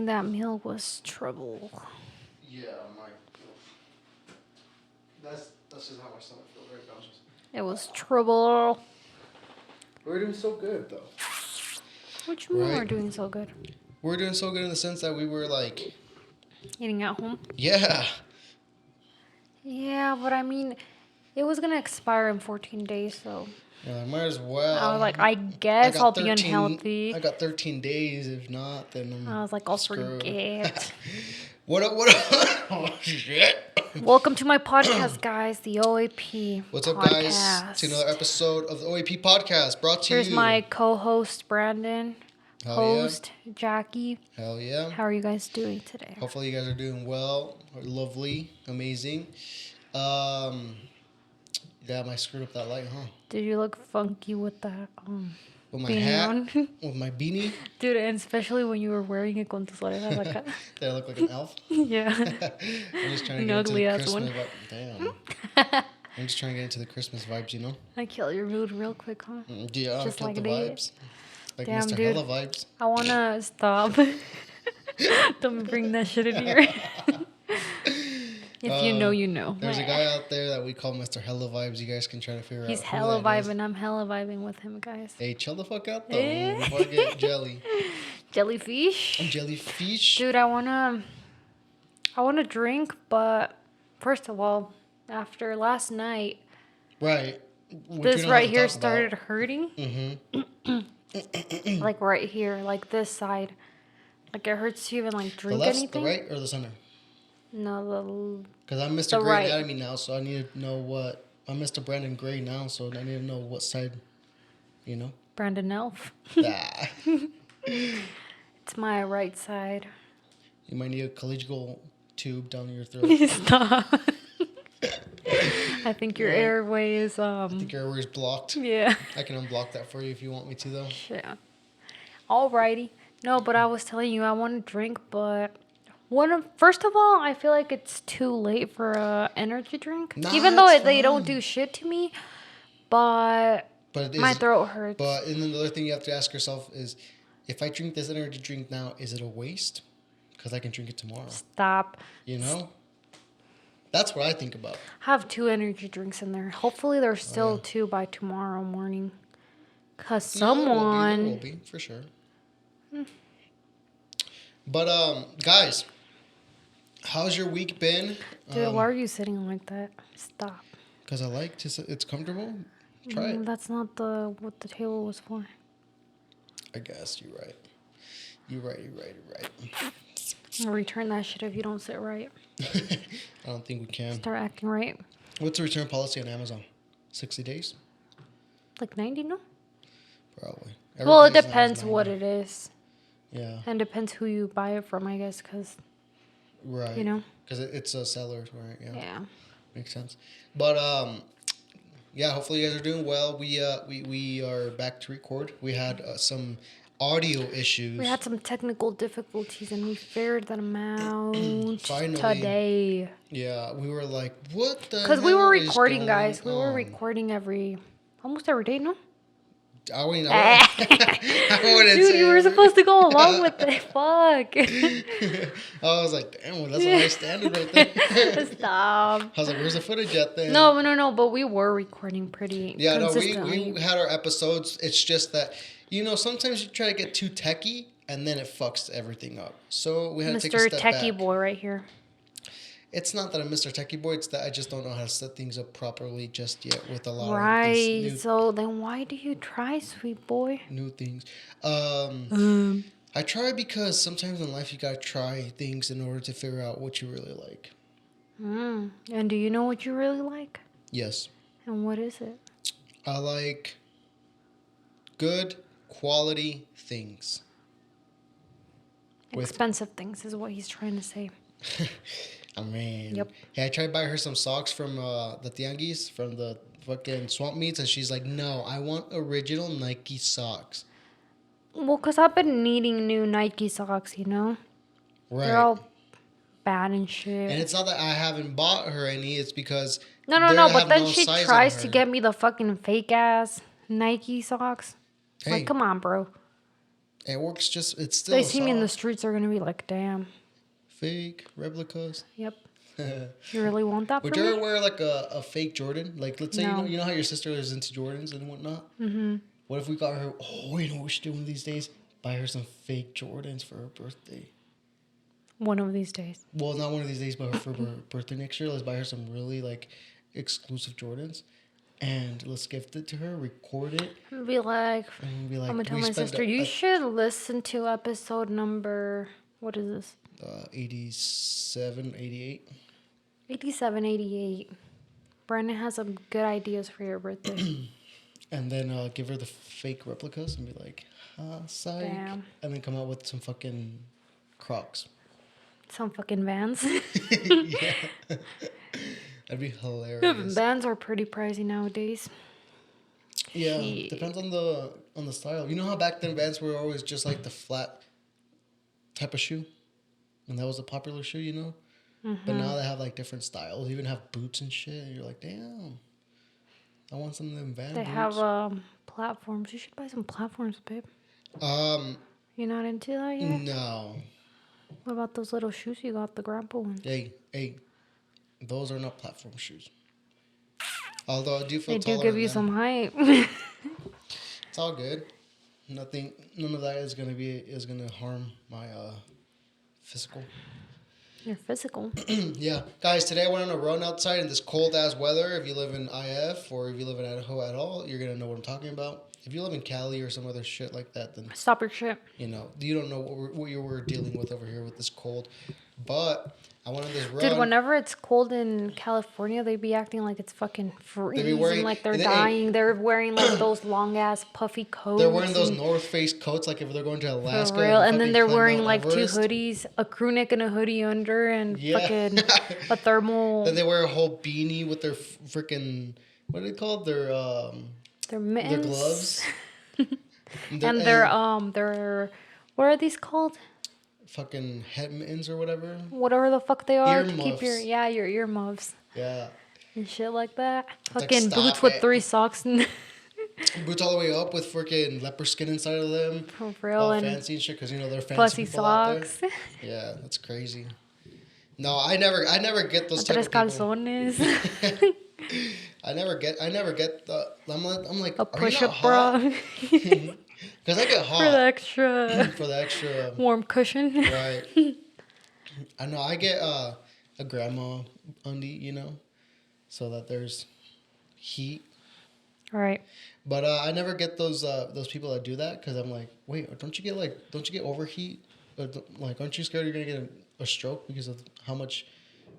eating that meal was trouble. Yeah, that's just how my stomach feels right now. It was trouble. We're doing so good though. What you mean we're doing so good? We're doing so good in the sense that we were like eating at home. Yeah. Yeah, but I mean, it was gonna expire in 14 days, so. Yeah, I might as well. I was like, I guess I'll be unhealthy. I got 13 days. If not, then I was like, I'll forget. What up? Oh, shit. Welcome to my podcast, guys, the OAP What's up, guys? To another episode of the OAP podcast brought to you. Here's my co-host, Brandon. Host, Jackie. Hell yeah. How are you guys doing today? Hopefully you guys are doing well, lovely, amazing. Yeah, I screwed up that light, huh? Did you look funky with that with my hat on? With my beanie? Dude, and especially when you were wearing it con tus orejas acá. Did I look like an elf? Yeah. I'm just trying to get into the Christmas vibe. Damn. I'm just trying to get into the Christmas vibes, you know? I kill your mood real quick, huh? Yeah, just like the vibes. Like damn, Mr. Dude, Hella vibes. I want to stop. Don't bring that shit in here. If you know, you know. There's a guy out there that we call Mr. Hella Vibes. You guys can try to figure out. He's hella vibing. I'm hella vibing with him, guys. Hey, chill the fuck out though. Before I get jelly. Jellyfish? Jellyfish? Dude, I wanna drink, but first of all, after last night, right. This right here started hurting. Mm-hmm. Like right here, like this side. Like it hurts to even like drink anything. The right or the center? No, because I'm Mr. Gray Anatomy now, so I need to know what... I'm Mr. Brandon Gray now, so I need to know what side, you know? Brandon Elf. Ah. It's my right side. You might need a collegial tube down your throat. Stop. I think your airway is... I think your airway is blocked. Yeah. I can unblock that for you if you want me to, though. Yeah. Alrighty. No, but I was telling you, I want to drink, but... First of all, I feel like it's too late for a energy drink. Nah, even though they don't do shit to me, but my throat hurts. But and then the other thing you have to ask yourself is, if I drink this energy drink now, is it a waste? Because I can drink it tomorrow. Stop. You know? That's what I think about. Have 2 energy drinks in there. Hopefully there's still 2 by tomorrow morning. Because someone... There will be, for sure. But, guys... How's your week been? Dude, why are you sitting like that? Stop. Because I like to sit. It's comfortable. Try it. That's not what the table was for. I guess you're right. You're right. Return that shit if you don't sit right. I don't think we can. Start acting right. What's the return policy on Amazon? 60 days? Like 90, no? Probably. Well, it depends what it is. Yeah. And depends who you buy it from, I guess, because... Right. You know? Because it's a seller, right? Yeah. Makes sense. But, yeah, hopefully you guys are doing well. We are back to record. We had some audio issues. We had some technical difficulties, and we figured them out Finally, today. Yeah, we were like, what the hell? Because we were recording, guys. We were recording almost every day, no? I wouldn't Dude, you were supposed to go along with it. Fuck. I was like, damn, well, that's a nice standard right there. Stop. I was like, where's the footage at then? No, but we were recording pretty consistently. No, we had our episodes. It's just that, sometimes you try to get too techie, and then it fucks everything up. So we had to take a step back. Mr. Techie Boy right here. It's not that I'm Mr. Techie Boy. It's that I just don't know how to set things up properly just yet with a lot of these new... So then why do you try, sweet boy? New things. I try because sometimes in life you gotta try things in order to figure out what you really like. And do you know what you really like? Yes. And what is it? I like good quality things. Expensive things is what he's trying to say. I mean, yep. Yeah, I tried to buy her some socks from the Tianguis, from the fucking swamp meets, and she's like, no, I want original Nike socks. Well, because I've been needing new Nike socks, Right. They're all bad and shit. And it's not that I haven't bought her any, it's because... No, but then she tries to get me the fucking fake-ass Nike socks. Hey. Like, come on, bro. It works just. It's They still see me in the soft. streets, they're gonna be like, damn. Fake replicas. Yep. You really want that Would for you ever me? wear like a fake Jordan? Like, let's say No. you know how your sister is into Jordans and whatnot. Mm-hmm. What if we got her? Oh, you know what we should do one of these days? Buy her some fake Jordans for her birthday. One of these days. Well, not one of these days, but for her birthday next year. Let's buy her some really like exclusive Jordans, and let's gift it to her. Record it, Be like, and be I'm like, gonna tell we my spent sister, you should listen to episode number, what is this? 87, 88. 87, 88. Brandon has some good ideas for your birthday. And then give her the fake replicas and be like, psych. Damn. And then come out with some fucking Crocs. Some fucking Vans. Yeah. That'd be hilarious. Vans are pretty pricey nowadays. Yeah, Shit. depends on the style. You know how back then Vans were always just like the flat type of shoe? And that was a popular shoe, you know? But now they have like different styles. They even have boots and shit. And you're like, damn. I want some of them Van They boots. have platforms. You should buy some platforms, babe. You're not into that yet? No. What about those little shoes you got, the grandpa ones? Hey, those are not platform shoes. Although I do feel They do taller give than you them. some height. It's all good. None of that is gonna harm my physical. You're physical. Yeah, guys. Today I went on a run outside in this cold ass weather. If you live in IF or if you live in Idaho at all, you're gonna know what I'm talking about. If you live in Cali or some other shit like that, then Stop your shit. you know you don't know what you were dealing with over here with this cold. But I went on this run. Dude, whenever it's cold in California, they be acting like it's fucking freezing, wearing- like they're they- dying. They're wearing like those long ass puffy coats. They're wearing those and- North Face coats like if they're going to for Alaska. real. And then fucking they're climb wearing Mount like two Everest. hoodies, a crew neck and a hoodie under, and Yeah. fucking a thermal. Then they wear a whole beanie with their freaking what are they called? Their mittens. Their gloves. And their what are these called? Fucking head mittens or whatever. Whatever the fuck they are to keep your Earmuffs. your earmuffs Yeah. and shit like that. like, Fucking stop boots with it. 3 socks and Boots all the way up with freaking leopard skin inside of them. for real All and fancy and shit because you know they're fancy fuzzy people out there. socks. Yeah, that's crazy. No, I never get those type Tres of people. calzones. I never get the. I'm like, A are you push-up not bra hot? Because I get hot for the extra for the extra. warm cushion. Right. I know. I get a grandma undie, you know, so that there's heat. All right. But I never get those people that do that because I'm like, wait, don't you get overheat? Or, like, aren't you scared you're gonna get a stroke because of how much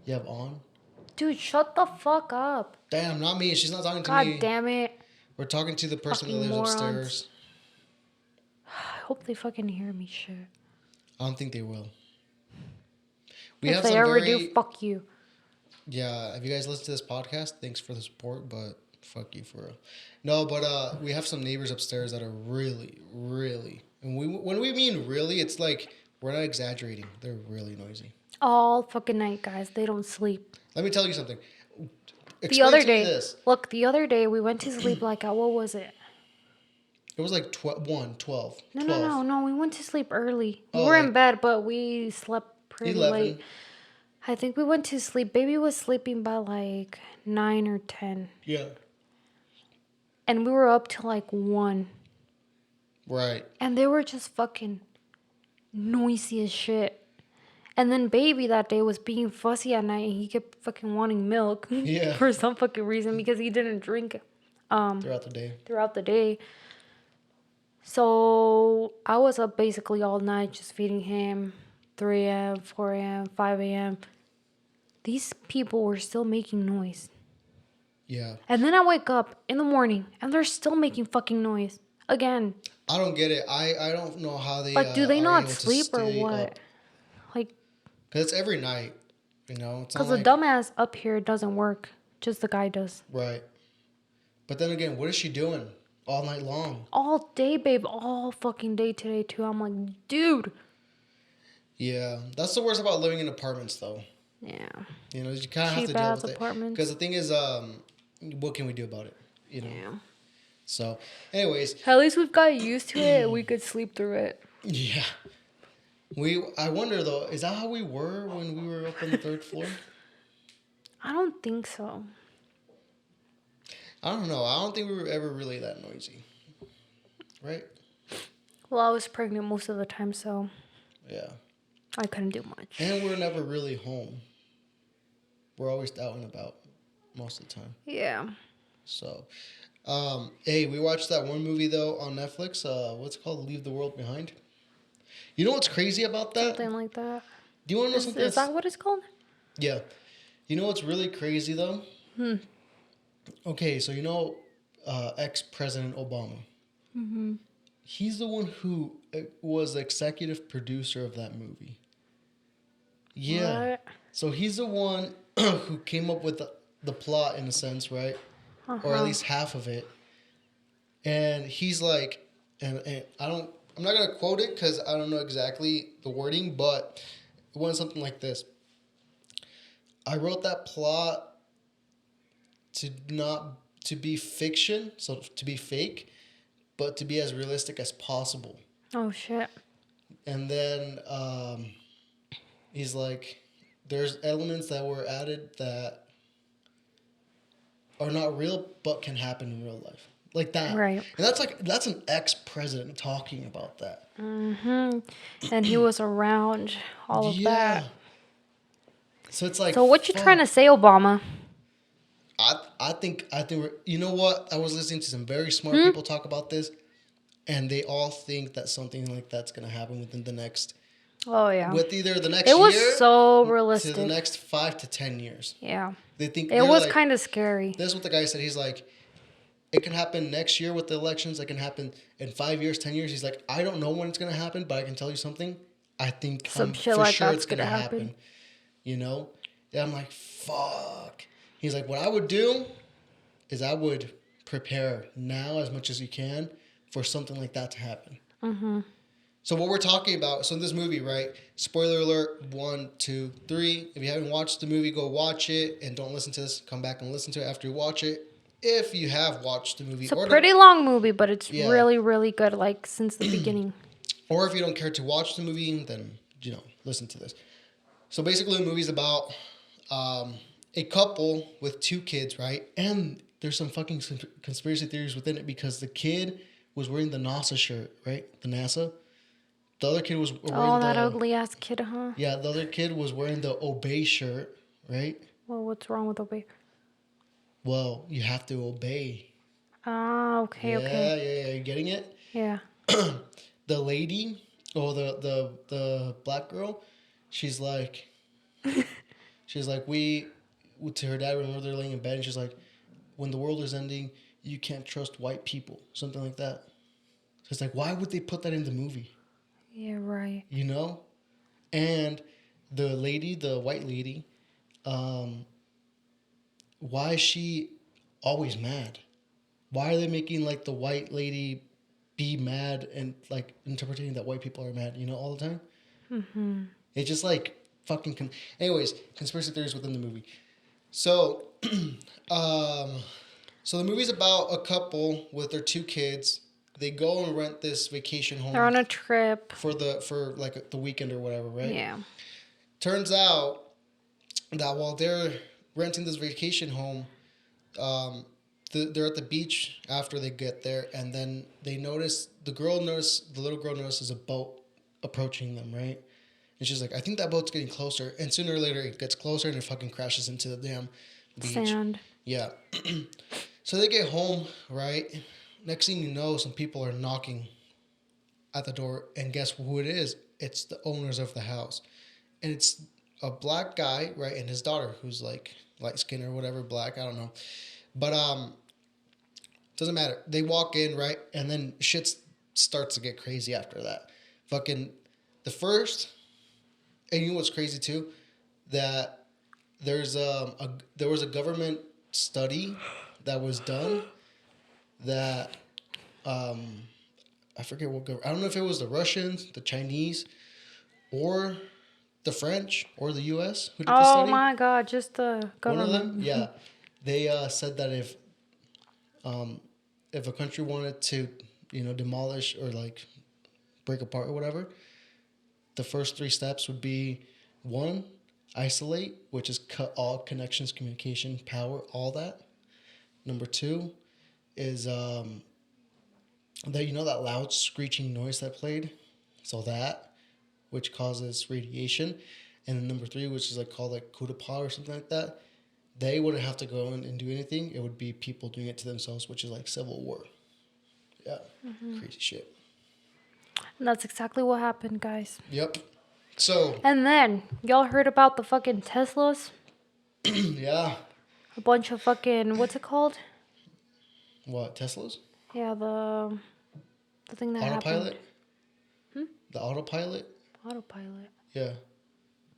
you have on? Dude, shut the fuck up. Damn, not me. She's not talking to God me. damn it. We're talking to the person that Fucking lives morons. upstairs. I hope they fucking hear me shit. I don't think they will. We If have they some ever very do, fuck you. yeah. If you guys listen to this podcast, thanks for the support, but fuck you for real. No, but we have some neighbors upstairs that are really, really, and when we mean really, it's like we're not exaggerating. They're really noisy. All fucking night, guys. They don't sleep. Let me tell you something. The Explain other to me day, this. look, the other day we went to sleep like at, what was it? It was like 12. No. We went to sleep early. We Oh, were in like bed, but we slept pretty 11. late. I think we went to sleep. Baby was sleeping by like 9 or 10. Yeah. And we were up till like 1. Right. And they were just fucking noisy as shit. And then baby that day was being fussy at night and he kept fucking wanting milk. Yeah. For some fucking reason because he didn't drink Throughout the day. throughout the day. So I was up basically all night just feeding him 3 a.m., 4 a.m., 5 a.m. These people were still making noise. Yeah. And then I wake up in the morning and they're still making fucking noise. Again. I don't get it. I don't know how they Like, do they are not able to sleep or stay what? up. Like, Because it's every night, you know. It's not because the like, dumbass up here doesn't work. Just the guy does. right. But then again, what is she doing all night long? All day, babe. All fucking day today, too. I'm like, dude. Yeah, that's the worst about living in apartments, though. Yeah. You know, you kind of have to deal Cheap-ass with it. apartments. Because the thing is, what can we do about it? You know. Yeah. So, anyways, At least we've got used to it. We could sleep through it. Yeah. I wonder though, is that how we were when we were up on the third floor? I don't think so. I don't know. I don't think we were ever really that noisy, right? Well, I was pregnant most of the time, so Yeah. I couldn't do And we're much. never really home. We're always out and about most of the time. Yeah. So, hey, we watched that one movie though on Netflix. What's it called? Leave the World Behind. You know what's crazy about that? Something like that. Do you want to know something Is that's that what it's called? yeah? You know what's really crazy though? Hmm. Okay, so you know, ex-President Obama. Mm-hmm. He's the one who was the executive producer of that movie. Yeah. What? So he's the one who came up with the plot in a sense, right? Or at Uh-huh. least half of it. And he's like, and I'm not gonna quote it because I don't know exactly the wording, but it went something like this. I wrote that plot to not to be fiction, so to be fake, but to be as realistic as possible. Oh shit. And then he's like, there's elements that were added that are not real but can happen in real life. Like that. Right. And that's an ex president talking about that. Mm-hmm. And he was around all of Yeah. that. So it's like So what you trying fuck. to say, Obama? I think you know what? I was listening to some very smart Hmm? people talk about this and they all think that something like that's gonna happen within the next Oh yeah. with either the It next was year so to the realistic. next 5 to 10 years. Yeah. They think It they're was like kind of scary. this is what the guy said. He's like, it can happen next year with the elections. It can happen in 5 years, 10 years. He's like, I don't know when it's gonna happen, but I can tell you something. I think Some shit for like sure that's it's gonna gonna happen. happen. You know? And I'm like, fuck. He's like, what I would do is I would prepare now as much as you can for something like that to happen. Mm-hmm. So what we're talking about, so in this movie, right? Spoiler alert, 1, 2, 3. If you haven't watched the movie, go watch it and don't listen to this. Come back and listen to it after you watch it. If you have watched the movie It's a or don't, pretty long movie, but it's yeah, really, really good. Like since the beginning. or if you don't care to watch the movie, then listen to this. So basically, the movie's about a couple with 2 kids, right? And there's some fucking conspiracy theories within it because the kid was wearing the NASA shirt, right? The NASA. The other kid was wearing Oh, that the ugly ass kid, huh? yeah. The other kid was wearing the Obey shirt, right? Well, what's wrong with Obey? Well, you have to obey. Ah, okay, Yeah, okay. yeah, yeah. You getting it? Yeah. The lady, or the black girl, she's like, we to her dad whenever they're laying in bed, and she's like, when the world is ending, you can't trust white people, something like that. So it's like, why would they put that in the movie? Yeah, right. You know? And the lady, the white lady, um, why is she always mad? Why are they making like the white lady be mad and like interpreting that white people are mad, all the time? Mm-hmm. It's just like fucking. Anyways, conspiracy theories within the movie. So, um, so the movie's about a couple with their 2 kids. They go and rent this vacation They're home on a trip. for like the weekend or whatever, right? Yeah. Turns out that while they're renting this vacation home, um, they're at the beach after they get there, and then the little girl notices a boat approaching them, right? And she's like, I think that boat's getting closer. And sooner or later, it gets closer and it fucking crashes into the damn beach. Sand. Yeah. So they get home, right? Next thing you know, some people are knocking at the door. And guess who it is? It's the owners of the house. And it's a black guy, right? And his daughter, who's like light skin or whatever, black. I don't know. But doesn't matter. They walk in, right? And then shit starts to get crazy after that. Fucking the first. And you know what's crazy too? That there was a government study that was done that I forget I don't know if it was the Russians, the Chinese, or the French or the U.S. who did the Oh study. my God, just the One of them, government. yeah, they said that um, if a country wanted to demolish or like break apart or whatever, the first 3 steps would be 1, isolate, which is cut all connections, communication, power, all that. Number 2 is that that loud screeching noise that played, so that, which causes radiation. And then number 3, which is like called like coup de pas or something like that, they wouldn't have to go in and do anything. It would be people doing it to themselves, which is like civil war. Yeah, crazy shit. And that's exactly what happened, guys. Yep. So And then, y'all heard about the fucking Teslas? yeah, A bunch of fucking, what's it called? what, Teslas? Yeah, the thing that Autopilot? happened. The autopilot? Autopilot. Yeah.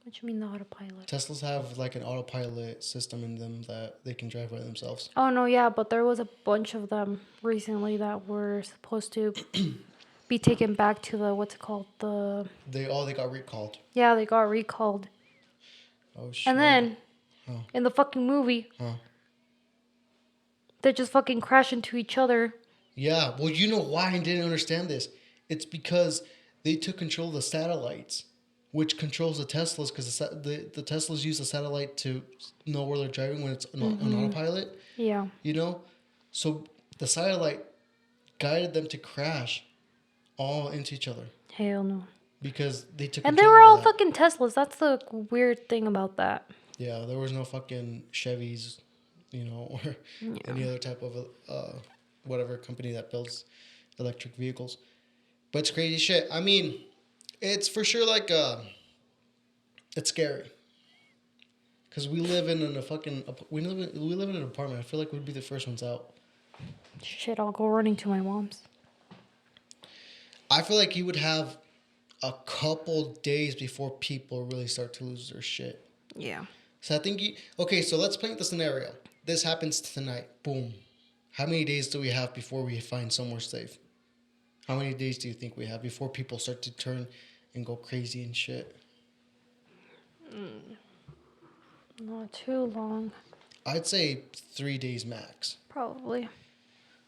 What you mean the autopilot? Teslas have like an autopilot system in them that they can drive by themselves. Oh no, yeah, but there was a bunch of them recently that were supposed to be taken back to the what's it called? They got recalled. Yeah, they got recalled. Oh shit. And then Huh. in the fucking movie, Huh. they just fucking crash into each other. Yeah, well, you know why I didn't understand this? It's because they took control of the satellites, which controls the Teslas, because the Teslas use the satellite to know where they're driving when it's on autopilot. Yeah. So the satellite guided them to crash all into each other Hell no. because they took And they control were all of that. fucking Teslas. That's the weird thing about that. Yeah, there was no fucking Chevys, or any other type of whatever company that builds electric vehicles. But it's crazy shit. I mean, it's for sure like it's scary. Cause we live in we live in an apartment. I feel like we'd be the first ones out. Shit, I'll go running to my mom's. I feel like you would have a couple days before people really start to lose their shit. Yeah. So I think okay, so let's paint the scenario. This happens tonight. Boom. How many days do we have before we find somewhere safe? How many days do you think we have before people start to turn and go crazy and shit? Not too long. I'd say 3 days max. Probably.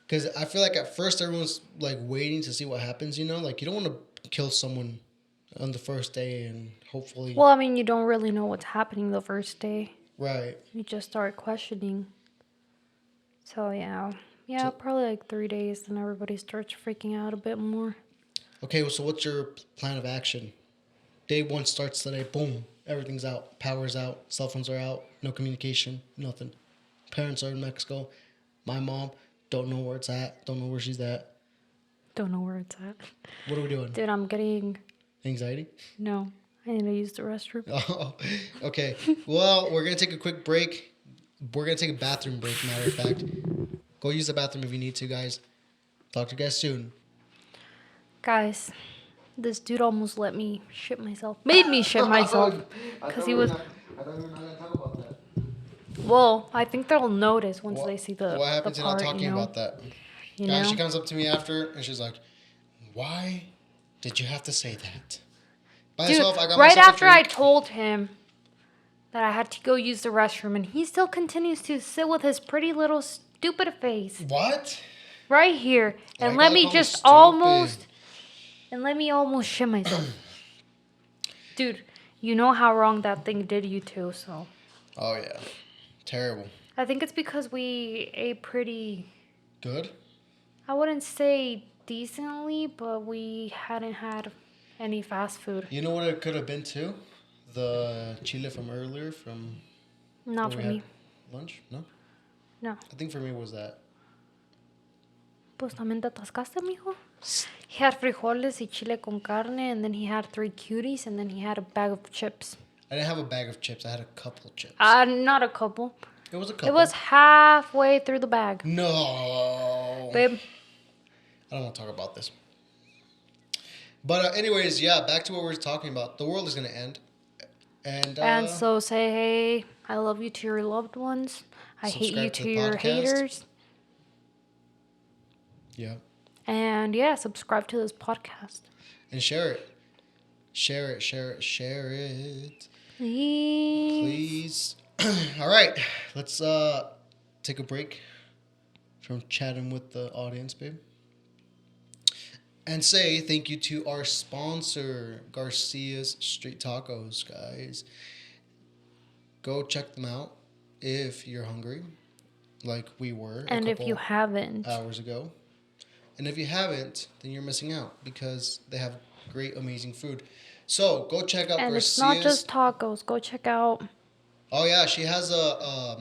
Because I feel like at first everyone's like waiting to see what happens, Like you don't want to kill someone on the first day and hopefully... Well, I mean, you don't really know what's happening the first day. Right. You just start questioning. So, yeah. Yeah, probably like 3 days, then everybody starts freaking out a bit more. Okay, so what's your plan of action? Day 1 starts today. Boom. Everything's out. Power's out. Cell phones are out. No communication. Nothing. Parents are in Mexico. My mom, don't know where it's at. Don't know where she's at. Don't know where it's at. What are we doing? Dude, I'm getting... Anxiety? No. I need to use the restroom. Oh, okay. Well, we're going to take a quick break. We're going to take a bathroom break, matter of fact. Go use the bathroom if you need to, guys. Talk to you guys soon. Guys, this dude almost let me shit myself. Made me shit myself. Because he was... I thought we were not going to talk about that. Well, I think they'll notice once they see the What happens the to not part, talking about that? You Guys, know? she comes up to me after and she's like, "Why did you have to say that?" By Dude, myself, I got right myself a after I drink. told him that I had to go use the restroom, and he still continues to sit with his pretty little stupid face What? right here and Why let you me gotta call me just stupid? almost shit myself. Dude, you know how wrong that thing did you too, so. Oh yeah, terrible. I think it's because we ate pretty, Good. I wouldn't say decently, but we hadn't had any fast food. You know what it could have been too? The chile from earlier from Not when for we me. had lunch. No, No. I think for me it was that. Pues también te atascaste, mijo. He had frijoles y chile con carne, and then he had 3 cuties, and then he had a bag of chips. I didn't have a bag of chips. I had a couple chips. Not a couple. It was a couple. It was halfway through the bag. No. Babe. I don't want to talk about this. But anyways, yeah, back to what we were talking about. The world is going to end. And so say, hey, I love you to your loved ones. I hate you subscribe to to the your podcast. haters. Yeah. And yeah, subscribe to this podcast. And share it. Share it, share it, share it. Please. All right. Let's take a break from chatting with the audience, babe. And say thank you to our sponsor, Garcia's Street Tacos, guys. Go check them out if you're hungry, like we were a And if you couple haven't, hours ago. And if you haven't, then you're missing out because they have great, amazing food. So go check out and it's not Garcia's. just tacos. Go check out. Oh yeah, she has a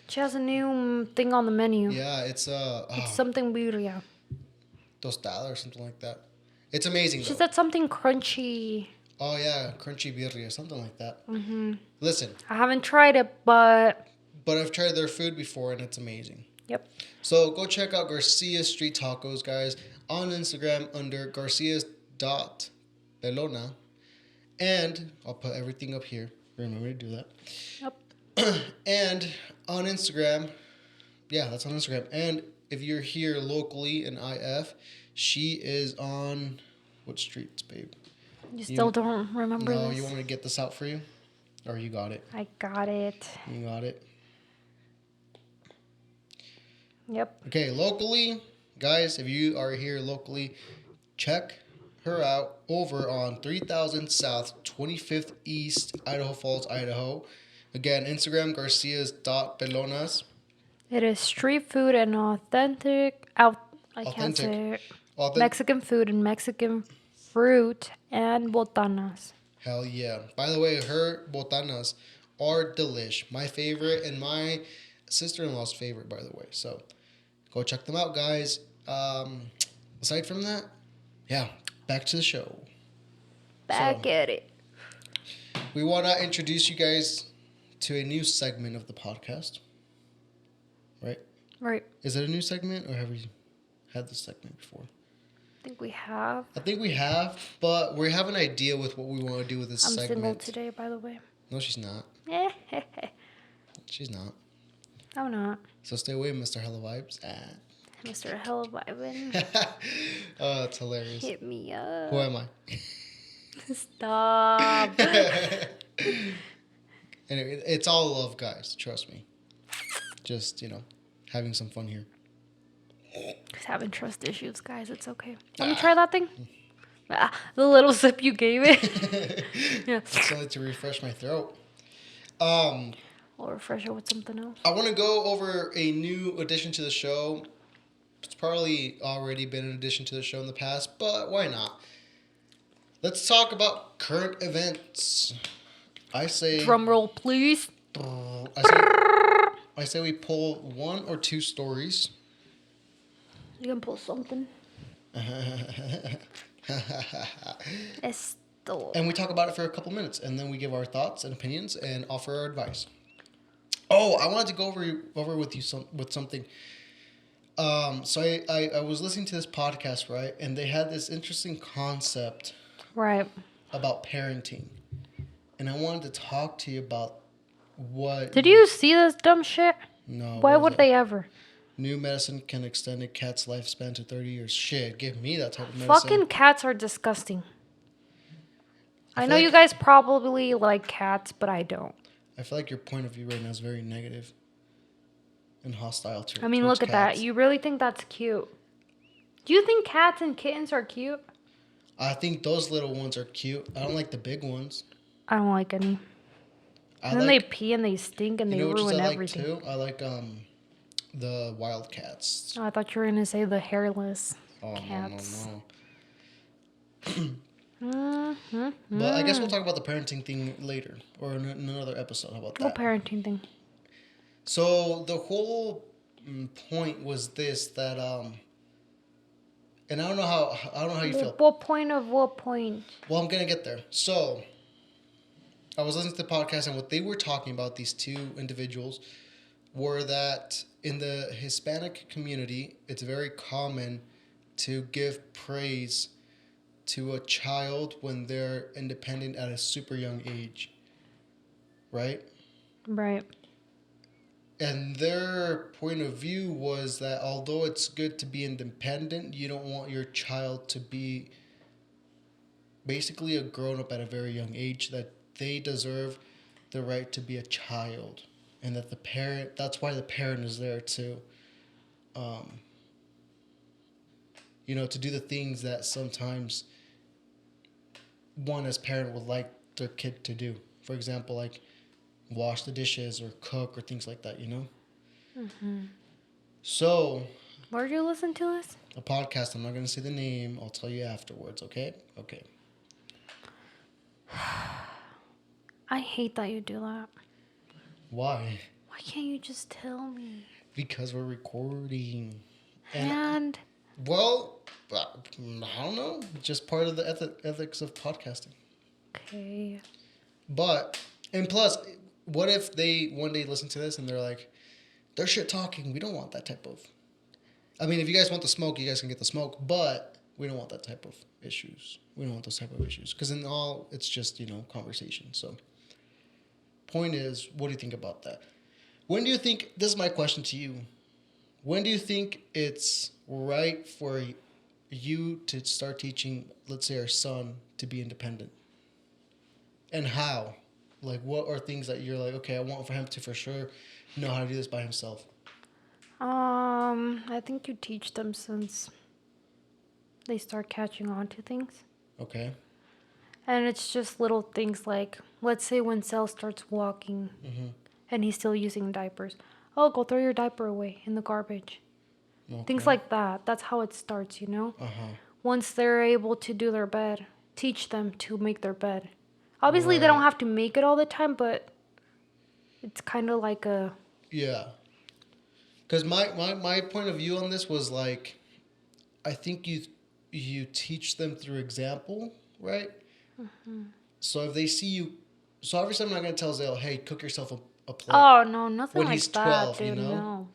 She has a new thing on the menu. yeah, it's It's something birria. tostada or something like that. It's amazing She though. said something crunchy. Oh yeah, crunchy birria, something like that. Listen, I haven't tried it, but but I've tried their food before and it's amazing. yep. So go check out Garcia's Street Tacos, guys, on Instagram under garcias.pelona. And I'll put everything up here. Remember to do that. Yep. And on Instagram, yeah, that's on Instagram. And if you're here locally in IF, she is on what streets, babe? You still don't remember No, this? you want me to get this out for you? Or you got it? I got it. You got it? Yep. Okay, locally, guys, if you are here locally, check her out over on 3000 South, 25th East, Idaho Falls, Idaho. Again, Instagram, garcias.pelonas. It is street food and authentic. I can't Authentic. say it. Authentic. Mexican food and Mexican fruit and botanas. Hell yeah. By the way, her botanas are delish. My favorite and my sister-in-law's favorite, by the way. So go check them out, guys. Aside from that, yeah, back to the show. Back at it. We want to introduce you guys to a new segment of the podcast. Right? Right. Is it a new segment or have we had this segment before? I think we have. I think we have, but we have an idea with what we want to do with this I'm segment. single today, by the way. No, she's not. She's not. I'm not. So stay away, Mr. Hella Vibes. Mr. Hella Vibin. Oh, it's hilarious. Hit me up. Who am I? Stop. Anyway, it's all love, guys. Trust me. Just, having some fun here. Just having trust issues, guys. It's okay. Let me try that thing. The little sip you gave it. Yeah. It's only to refresh my throat. I'll refresh it with something else. I want to go over a new addition to the show. It's probably already been an addition to the show in the past, but why not? Let's talk about current events. I say... Drum roll, please. I say we pull one or two stories. You can pull something. Esto. And we talk about it for a couple minutes, and then we give our thoughts and opinions and offer our advice. Oh, I wanted to go over with you with something. So I was listening to this podcast, right, and they had this interesting concept Right. about parenting, and I wanted to talk to you about what. Did you see this dumb shit? No. Why what would is they ever? New medicine can extend a cat's lifespan to 30 years. Shit, give me that type of medicine. Fucking cats are disgusting. I feel know like- you guys probably like cats, but I don't. I feel like your point of view right now is very negative and hostile to. I mean, towards look at that. cats. You really think that's cute? Do you think cats and kittens are cute? I think those little ones are cute. I don't like the big ones. I don't like any. I And then like, they pee and they stink and you they know which ones ruin I like everything. too? I like the wild cats. Oh, I thought you were gonna say the hairless Oh cats. no. Mm-hmm. But I guess we'll talk about the parenting thing later or in another episode. How about What that? parenting thing? So the whole point was this that and I don't know how you feel. What point of what point? Well, I'm gonna get there. So I was listening to the podcast, and what they were talking about, these two individuals, were that in the Hispanic community, it's very common to give praise to a child when they're independent at a super young age, right? Right. And their point of view was that although it's good to be independent, you don't want your child to be basically a grown-up at a very young age, that they deserve the right to be a child. And that that's why the parent is there to to do the things that sometimes one as parent would like their kid to do. For example, like wash the dishes or cook or things like that. So, Where'd you listen to us? a podcast, I'm not going to say the name. I'll tell you afterwards, okay? Okay. I hate that you do that. Why? Why can't you just tell me? Because we're recording. And Well, I don't know. Just part of the ethics of podcasting. okay. But, and plus, what if they one day listen to this and they're like, they're shit talking. We don't want that type of. I mean, if you guys want the smoke, you guys can get the smoke. But we don't want that type of issues. We don't want those type of issues. Because in all, it's just, conversation. So, point is, what do you think about that? When do you think, this is my question to you. When do you think it's right for you to start teaching, let's say, our son to be independent? And how? Like, what are things that you're like, okay, I want for him to for sure know how to do this by himself? I think you teach them since they start catching on to things. Okay. And it's just little things like, let's say when Cell starts walking and he's still using diapers. Oh, go throw your diaper away in the garbage. Okay. Things like that. That's how it starts, Once they're able to do their bed, teach them to make their bed. Obviously, they don't Right. have to make it all the time, but it's kind of like a... Yeah. Because my point of view on this was like, I think you teach them through example, right? So if they see you, so obviously I'm not going to tell Zale, hey, cook yourself a plate. Oh, no, nothing When like he's that, 12, dude, no.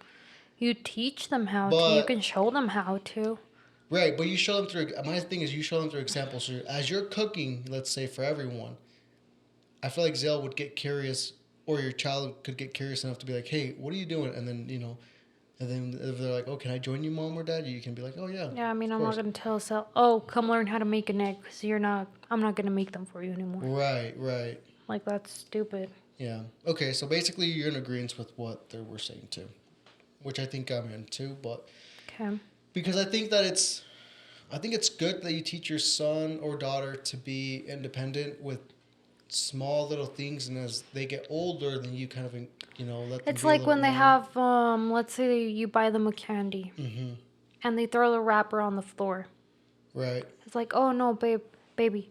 You teach them how to. You But can show them how to. right, but you show them through. My thing is, you show them through examples. So as you're cooking, let's say for everyone, I feel like Zale would get curious, or your child could get curious enough to be like, "Hey, what are you doing?" And then and then if they're like, "Oh, can I join you, mom or dad?" You can be like, "Oh yeah." Yeah, I mean, of I'm not course." going to tell Cell, oh, come learn how to make an egg, because I'm not going to make them for you anymore. Right, right, Like, that's stupid. yeah. Okay, so basically, you're in agreement with what they were saying too, which I think I'm into, but Okay. because I think it's good that you teach your son or daughter to be independent with small little things, and as they get older, then you kind of let them It's be a like little when bit they more. have, let's say you buy them a candy, and they throw the wrapper on the floor. Right, It's like, oh, no, baby,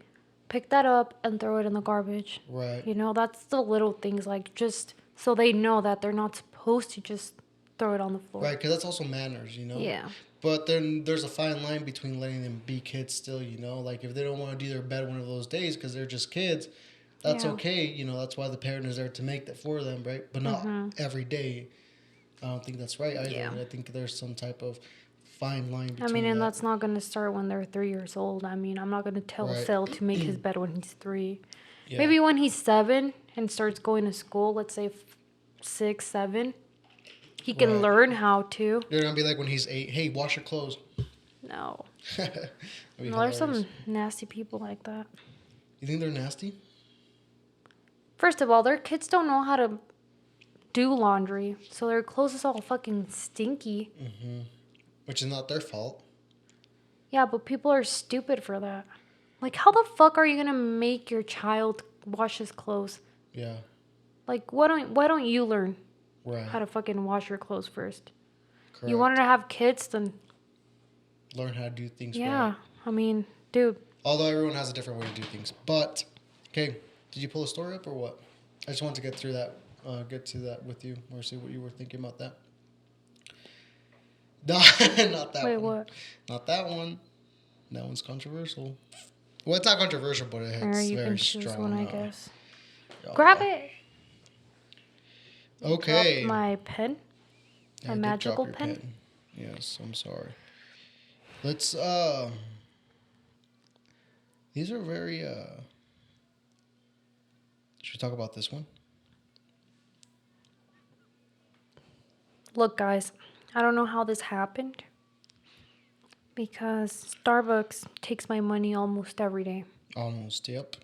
pick that up and throw it in the garbage. right, That's the little things, like, just so they know that they're not supposed to just throw it on the floor. right, because that's also manners. Yeah. But then there's a fine line between letting them be kids still. Like if they don't want to do their bed one of those days because they're just kids, that's Yeah. okay. That's why the parent is there to make that for them, right? But not every day. I don't think that's right either. Yeah. I think there's some type of fine line between I mean, and that. that's not going to start when they're 3 years old. I mean, I'm not going to tell Right. Cell to make his bed when he's 3. Yeah. Maybe when he's 7 and starts going to school, let's say 6, 7, he can Right. learn how to. They're gonna be like when he's 8. Hey, wash your clothes. No. That'd be No, there's hilarious. some nasty people like that. You think they're nasty? First of all, their kids don't know how to do laundry, so their clothes is all fucking stinky. Which is not their fault. Yeah, but people are stupid for that. Like, how the fuck are you gonna make your child wash his clothes? Yeah. Like, why don't you learn Right. how to fucking wash your clothes first? Correct. You wanted to have kids, then Learn how to do things yeah. right. I mean, dude. Although everyone has a different way to do things. But, okay, did you pull a story up or what? I just wanted to get through that, get to that with you, or see what you were thinking about that. No, not that Wait, one. what? Not that one. That one's controversial. Well, it's not controversial, but Or it's you very can choose strong. one, I guess. Yeah. Grab it. Okay. Dropped my pen. Yeah, My I did magical drop your pen. Yes, I'm sorry. Let's these are very should we talk about this one? Look, guys, I don't know how this happened because Starbucks takes my money almost every day. Almost, yep.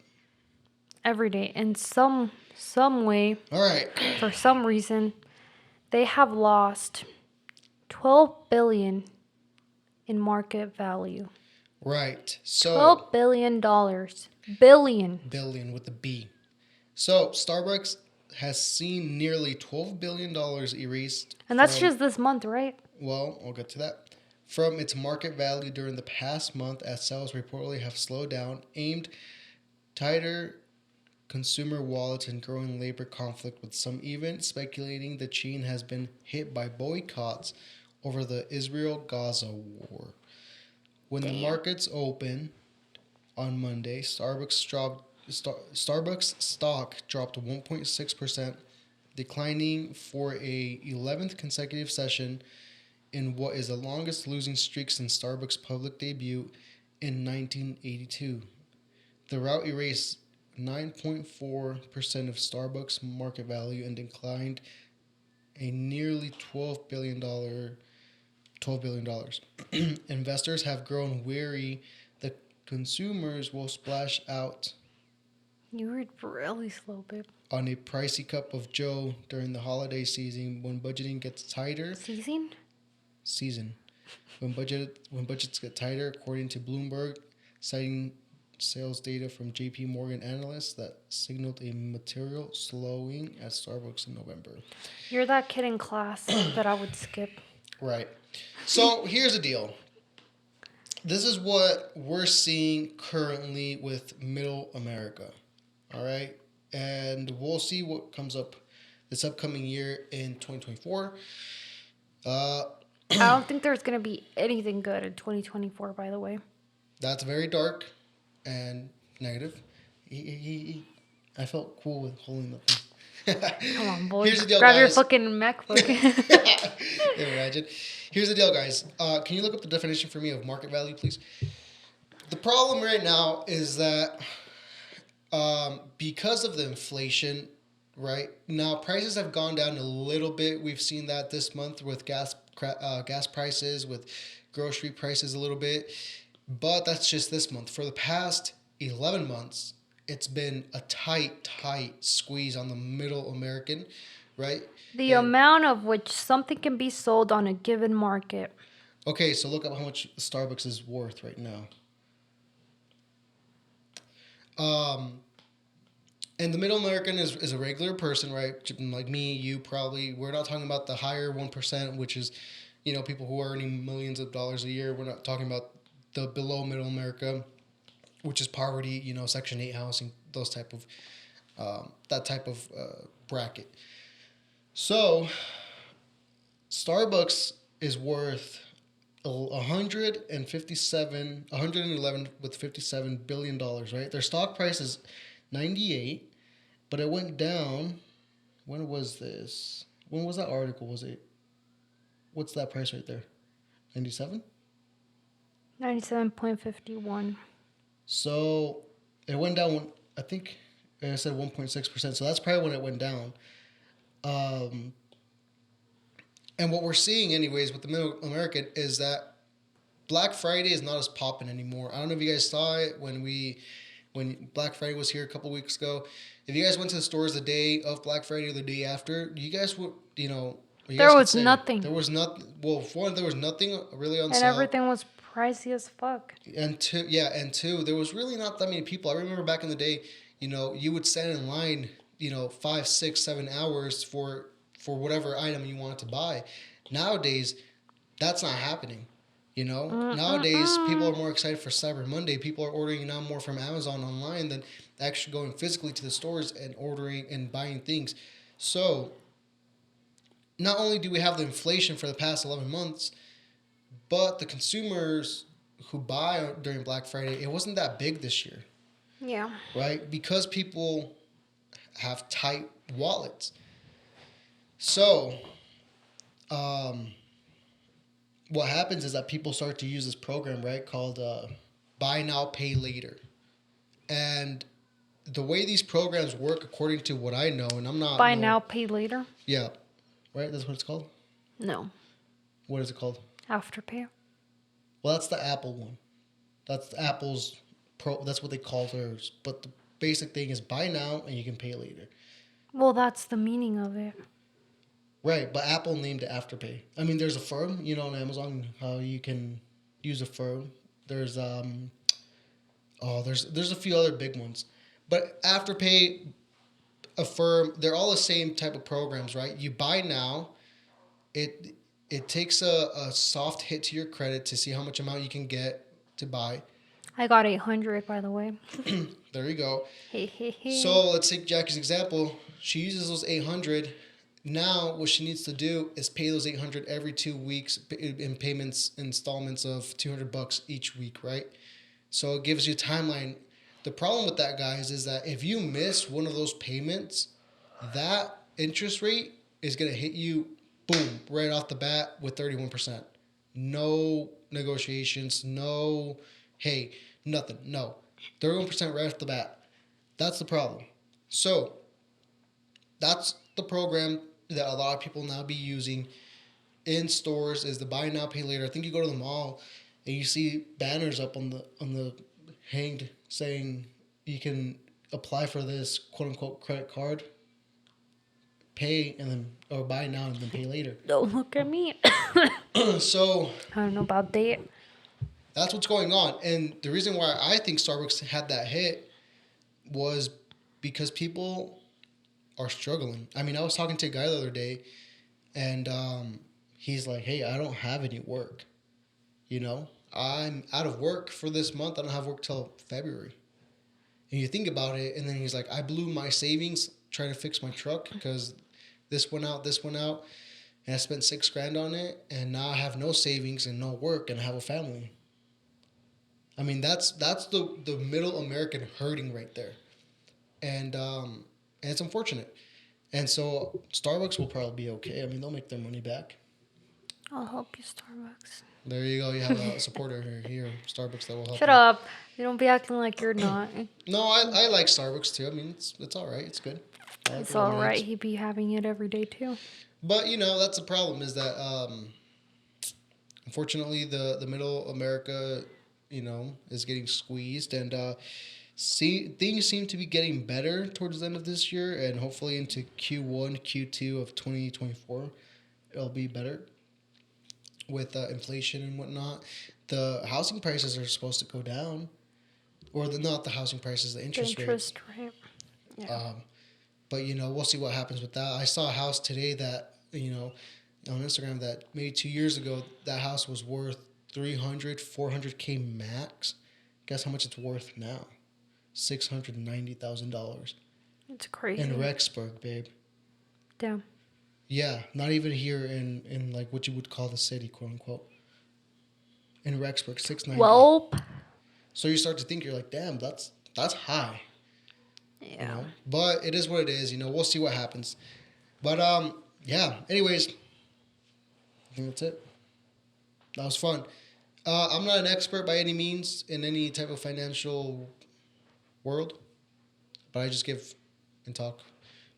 Every day. In some way, All right. for some reason, they have lost $12 billion in market value. Right. So, $12 billion. Billion. billion with the B. So, Starbucks has seen nearly $12 billion erased And that's from, just this month, right? well, I'll get to that, from its market value during the past month as sales reportedly have slowed down, aimed tighter consumer wallets and growing labor conflict, with some even speculating the chain has been hit by boycotts over the Israel-Gaza war. When the Damn. markets open on Monday, Starbucks stock dropped 1.6%, declining for a 11th consecutive session in what is the longest losing streak since Starbucks' public debut in 1982. The rout erased 9.4% of Starbucks' market value and declined a nearly $12 billion. Investors have grown wary that consumers will splash out You read really slow, babe. on a pricey cup of Joe during the holiday season when budgeting gets tighter. Season? Season when budgets get tighter, according to Bloomberg, citing sales data from J.P. Morgan analysts that signaled a material slowing at Starbucks in November. You're that kid in class that I would skip. Right. So here's the deal. This is what we're seeing currently with Middle America. All right. And we'll see what comes up this upcoming year in 2024. I don't think there's going to be anything good in 2024, by the way. That's very dark and negative. I felt cool with holding the thing. Come on, boy. Here's the deal, Grab your guys. fucking MacBook. Imagine. Here's the deal, guys. Can you look up the definition for me of market value, please? The problem right now is that because of the inflation, right now prices have gone down a little bit. We've seen that this month with gas prices, with grocery prices a little bit, but that's just this month. For the past 11 months, it's been a tight squeeze on the middle American, right? The amount of which something can be sold on a given market. Okay, so look up how much Starbucks is worth right now. And the middle American is a regular person, right? Like me, you probably. We're not talking about the higher 1%, which is, people who are earning millions of dollars a year. We're not talking about the below middle America, which is poverty, Section 8 housing, those type of, that type of bracket. So, Starbucks is worth 111 with $57 billion, right? Their stock price is 98, but it went down. When was this? When was that article? Was it? What's that price right there? 97? 97.51. So it went down. I think I said 1.6%. So that's probably when it went down. And what we're seeing, anyways, with the middle American is that Black Friday is not as popping anymore. I don't know if you guys saw it when Black Friday was here a couple weeks ago. If you guys went to the stores the day of Black Friday or the day after, you guys would, There was nothing. There was nothing. Well, for one, there was nothing really on And sale. everything was pricey as fuck. And two, there was really not that many people. I remember back in the day, you would stand in line, 5, 6, 7 hours for whatever item you wanted to buy. Nowadays, that's not happening. Nowadays people are more excited for Cyber Monday. People are ordering now more from Amazon online than actually going physically to the stores and ordering and buying things. So not only do we have the inflation for the past 11 months, but the consumers who buy during Black Friday, it wasn't that big this year. Yeah. Right? Because people have tight wallets. So, what happens is that people start to use this program, right, called Buy Now, Pay Later. And the way these programs work, according to what I know, and I'm not... Buy now, pay later? Yeah. Right? That's what it's called? No. What is it called? Afterpay. Well, that's the Apple one. That's Apple's that's what they call theirs. But the basic thing is buy now and you can pay later. Well, that's the meaning of it. Right, but Apple named it Afterpay. I mean, there's a firm, on Amazon, how you can use Affirm. There's there's a few other big ones, but Afterpay, Affirm, they're all the same type of programs, right? You buy now, it it takes a soft hit to your credit to see how much amount you can get to buy. I got 800, by the way. There you go. Hey, hey, hey. So let's take Jackie's example. She uses those 800. Now what she needs to do is pay those 800 every 2 weeks in payments installments of $200 each week, right? So it gives you a timeline. The problem with that, guys, is that if you miss one of those payments, that interest rate is gonna hit you, boom, right off the bat with 31%. No negotiations, no, hey, nothing, no, 31% right off the bat. That's the problem. So that's the program that a lot of people now be using in stores is the buy now pay later. I think you go to the mall and you see banners up on the hanged saying you can apply for this quote unquote credit card, pay and then or buy now and then pay later. Don't look at me. So I don't know about that. that's what's going on. And the reason why I think Starbucks had that hit was because people are struggling. I mean, I was talking to a guy the other day and he's like, hey, I don't have any work. You know, I'm out of work for this month. I don't have work till February. And you think about it, and then he's like, I blew my savings trying to fix my truck because this went out, and I spent $6,000 on it, and now I have no savings and no work, and I have a family. I mean, that's the middle American hurting right there, and it's unfortunate. And so Starbucks will probably be okay. I mean, they'll make their money back. I'll help you, Starbucks. There you go. You have a supporter here, Starbucks, that will help Shut you. up. You don't be acting like you're not. No, I like Starbucks too. I mean, it's all right. It's good. I like It's the all lemonades. right. He be having it every day, too. But that's the problem is that unfortunately the middle America, is getting squeezed, and things seem to be getting better towards the end of this year, and hopefully into Q1, Q2 of 2024, it'll be better with inflation and whatnot. The housing prices are supposed to go down, or not the housing prices, the The interest rate. interest rate. Yeah. But we'll see what happens with that. I saw a house today that on Instagram that maybe 2 years ago that house was worth 300, 400K max. Guess how much it's worth now? $690,000 It's crazy. in Rexburg, babe. Damn. Yeah, not even here in like what you would call the city, quote unquote. In Rexburg, 690. Well. So you start to think, you're like, damn, that's high. Yeah. But it is what it is. We'll see what happens. But yeah. Anyways, I think that's it. That was fun. I'm not an expert by any means in any type of financial world, but I just give and talk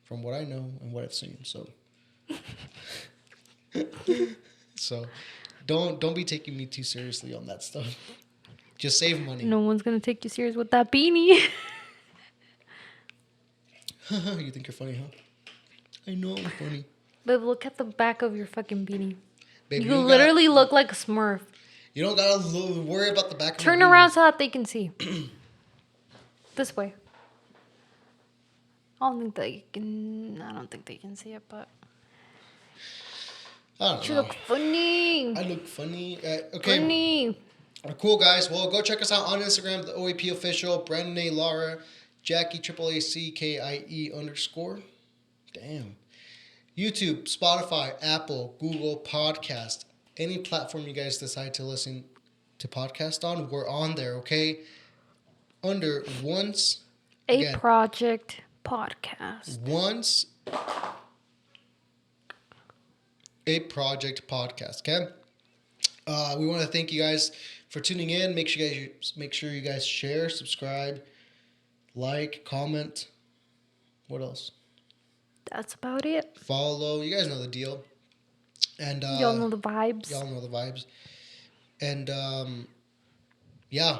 from what I know and what I've seen. So, so don't be taking me too seriously on that stuff. Just save money. No one's going to take you serious with that beanie. You think you're funny, huh? I know I'm funny. Babe, look at the back of your fucking beanie. Babe, You don't literally look like a Smurf. You don't gotta worry about the back of Turn my beanie. around so that they can see. This way. I don't think they can see it, but I don't you know. look funny. I look funny. Okay. Funny. Cool, guys. Well, go check us out on Instagram, the OAP official, Brandon A. Lara, Jackie AACKIE_. Damn. YouTube, Spotify, Apple, Google Podcast, any platform you guys decide to listen to podcast on, we're on there, okay? Under Once A Project Podcast. Once a Project Podcast, okay? We want to thank you guys for tuning in. Make sure you guys share, subscribe, like, comment. What else? That's about it. Follow. You guys know the deal. And Y'all know the vibes. Y'all know the vibes. And yeah.